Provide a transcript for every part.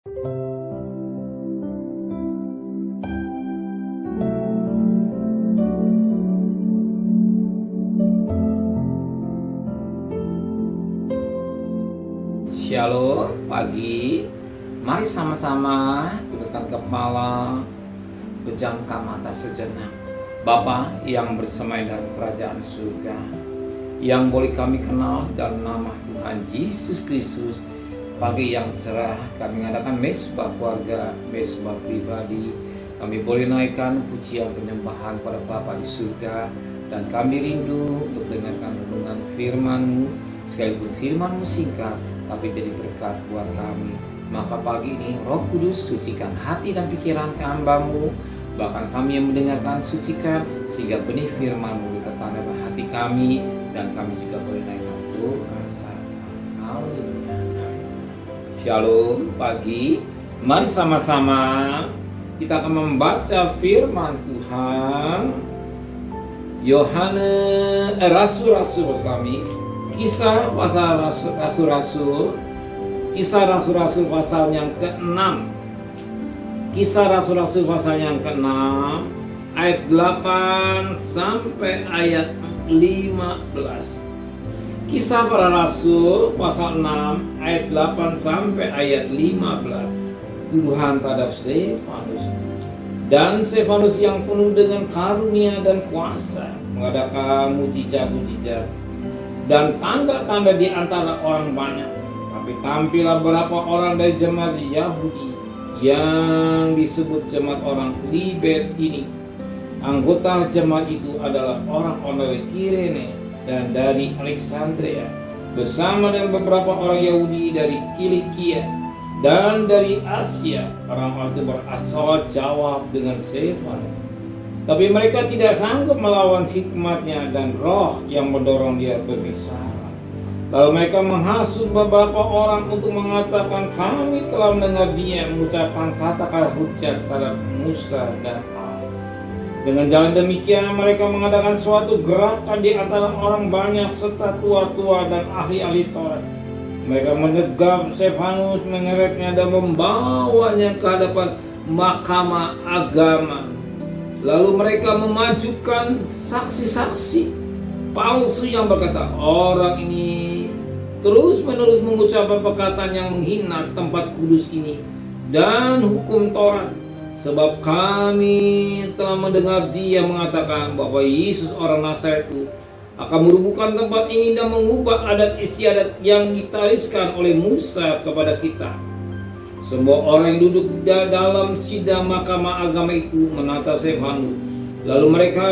Shalom pagi, mari sama-sama tundukkan kepala, pejamkan mata sejenak. Bapa yang bersemai dalam kerajaan surga, yang boleh kami kenal dalam nama Tuhan Yesus Kristus. Pagi yang cerah, kami mengadakan mesbah keluarga, mesbah pribadi. Kami boleh naikkan pujian penyembahan pada Bapa di surga, dan kami rindu untuk dengarkan renungan firman-Mu, sekalipun firman-Mu singkat tapi jadi berkat buat kami. Maka pagi ini Roh Kudus sucikan hati dan pikiran hamba-Mu, bahkan kami yang mendengarkan sucikan, sehingga benih firman-Mu ditetanam dalam hati kami, dan kami juga boleh naikkan doa sama. Haleluya. Shalom pagi, mari sama-sama kita akan membaca firman Tuhan. Yohanes, Rasul-Rasul kami, Kisah pasal Rasul-Rasul, Kisah Rasul-Rasul pasal yang ke-6. Kisah Rasul-Rasul pasal yang ke-6 ayat 8 sampai ayat 15. Kisah para Rasul pasal 6 ayat 8 sampai ayat 15. Tuduhan terhadap Stefanus. Dan Stefanus yang penuh dengan karunia dan kuasa mengadakan mujizat-mujizat dan tanda-tanda di antara orang banyak. Tapi tampillah beberapa orang dari jemaat Yahudi yang disebut jemaat orang Libertini. Anggota jemaat itu adalah orang-orang dari Kirene dan dari Alexandria, bersama dengan beberapa orang Yahudi dari Kilikia dan dari Asia. Orang-orang itu berasal jawab dengan Stefanus. Tapi mereka tidak sanggup melawan hikmatnya dan roh yang mendorong dia berbicara. Lalu mereka menghasut beberapa orang untuk mengatakan, kami telah mendengar dia mengucapkan kata-kata hujat terhadap Musa dan Allah. Dengan jalan demikian mereka mengadakan suatu gerakan di antara orang banyak serta tua-tua dan ahli-ahli Taurat. Mereka menegap Stefanus, mengeretnya dan membawanya ke hadapan mahkamah agama. Lalu mereka memajukan saksi-saksi palsu yang berkata, orang ini terus-menerus mengucapkan perkataan yang menghina tempat kudus ini dan hukum Taurat. Sebab kami telah mendengar dia mengatakan bahwa Yesus orang Nazaret itu akan merubuhkan tempat ini dan mengubah adat istiadat yang ditariskan oleh Musa kepada kita. Semua orang yang duduk dalam sidang mahkamah agama itu menatap Stefanus. Lalu mereka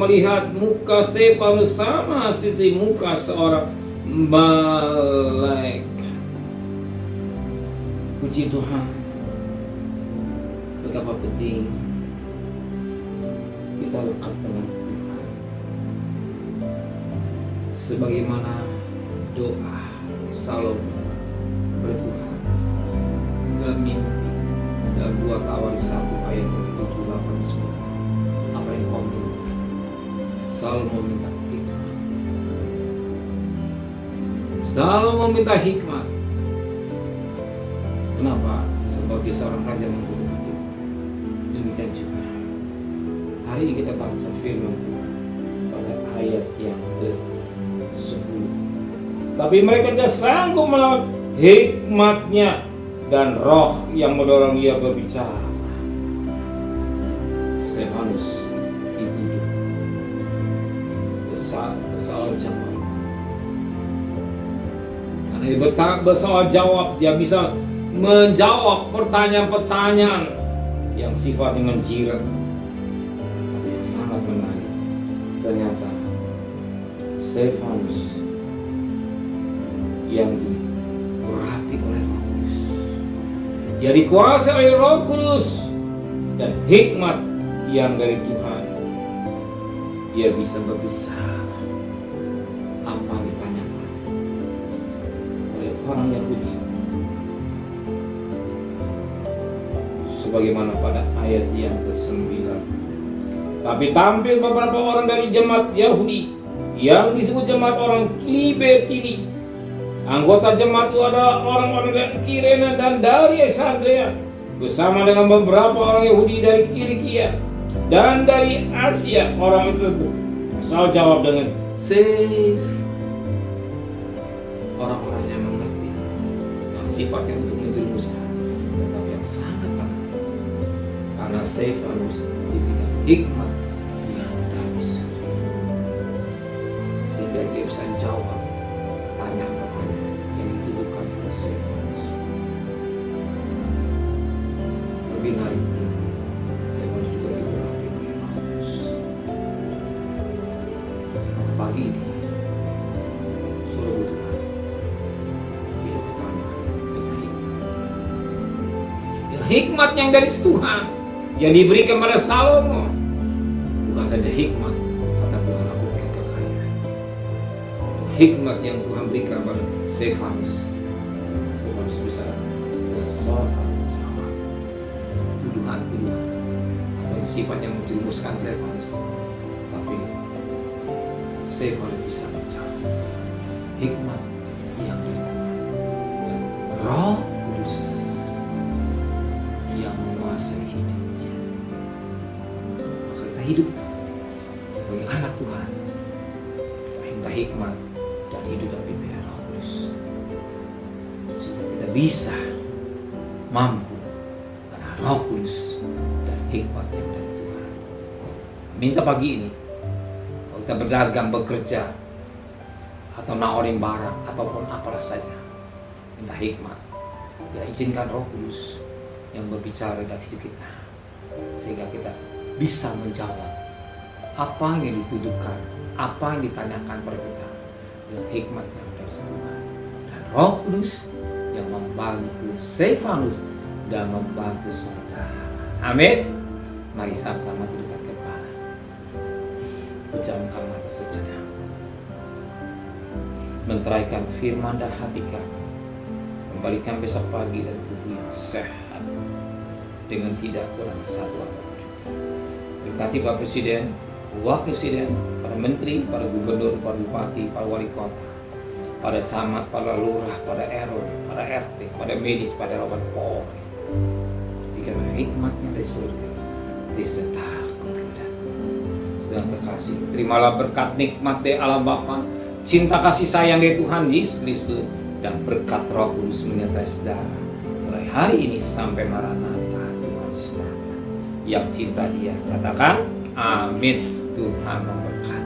melihat muka Stefanus sama seperti muka seorang malaikat. Puji Tuhan. Betapa penting kita lekat dengan Tuhan. Sebagaimana doa Salomo kepada Tuhan dalam mimpi, dalam 2 Tawarikh 1 ayat 7, 8, 9. Apa yang kau minta? Salomo minta hikmat. Salomo minta hikmat. Kenapa? Sebab dia seorang raja membutuhkan hikmat. Demikian juga hari ini kita baca firman Tuhan pada ayat yang ke-10. Tapi mereka tidak sanggup melawan hikmatnya dan roh yang mendorong dia berbicara. Stefanus dituduh bersalah jawab. Karena dia bersalah jawab, dia bisa menjawab pertanyaan-pertanyaan yang sifatnya menjirat, tapi yang sangat menarik. Ternyata Stefanus yang diurapi oleh Roh Kudus, yang dikuasai oleh Roh Kudus dan hikmat yang dari Tuhan, dia bisa berbicara apa yang ditanyakan oleh orang Yahudi. Sebagaimana pada ayat yang ke-9. Tapi tampil beberapa orang dari jemaat Yahudi yang disebut jemaat orang Libertini Anggota jemaat itu adalah orang-orang dari Kirene dan dari Alexandria bersama dengan beberapa orang Yahudi dari Kilikia dan dari Asia. Orang itu Saul jawab dengan safe. Orang-orang yang mengerti yang sifatnya untuk menjerumuskan, tetapi yang sangat penting karena safe harus diberikan hikmat yang dari surga, sehingga dia bisa jawab pertanyaan-pertanyaan yang dituduhkan oleh safe. Lebih dari itu, dia harus juga diurapi oleh Paulus. Pagi ini suruh Tuhan hidup pertama dengan hikmat yang dari Tuhan yang diberikan pada Salomo. Bukan saja hikmat, kata Tuhan, aku berikan kekayaan. Hikmat yang Tuhan berikan pada Stefanus bisa bersoal sama tuduhan-tuduhan atau sifat yang menjerumuskan Stefanus, tapi Stefanus bisa menjawab hikmat yang dari Tuhan dan Roh Kudus yang menguasai hidupnya. Maka kita hidup sebagai anak Tuhan, minta hikmat dan hidup dalam pimpinan Roh Kudus, supaya kita bisa mampu karena Roh Kudus dan hikmat yang dari Tuhan. Minta pagi ini, kalau kita berdagang, bekerja, atau nawarin barang ataupun apa saja, minta hikmat. Ya, izinkan Roh Kudus yang berbicara dalam hidup kita, sehingga kita bisa menjawab apa yang dituduhkan, apa yang ditanyakan pada kita dengan hikmat yang dari Tuhan. Dan Roh Kudus yang membantu Stefanus dan membantu saudara. Amin. Mari sama-sama tundukkan kepala, pejamkan mata sejenak, menteraikan firman dan hati kami, kembalikan besok pagi dan tubuh yang sehat dengan tidak kurang satu apapun juga. Berkati Pak Presiden, Wakil Presiden, para Menteri, para Gubernur, para Bupati, para Wali Kota, pada camat, para lurah, pada RW, para RT, pada medis, pada lawan Polri. Berikan hikmatnya dari surga, disertai kepada sedang kekasih. Terimalah berkat nikmat dari Allah Bapa, cinta kasih sayang dari Tuhan Yesus Kristus, dan berkat Roh Kudus menyertai saudara mulai hari ini sampai Maranatha Tuhan Yesus datang. Yang cinta Dia katakan amin. Tuhan memberkati.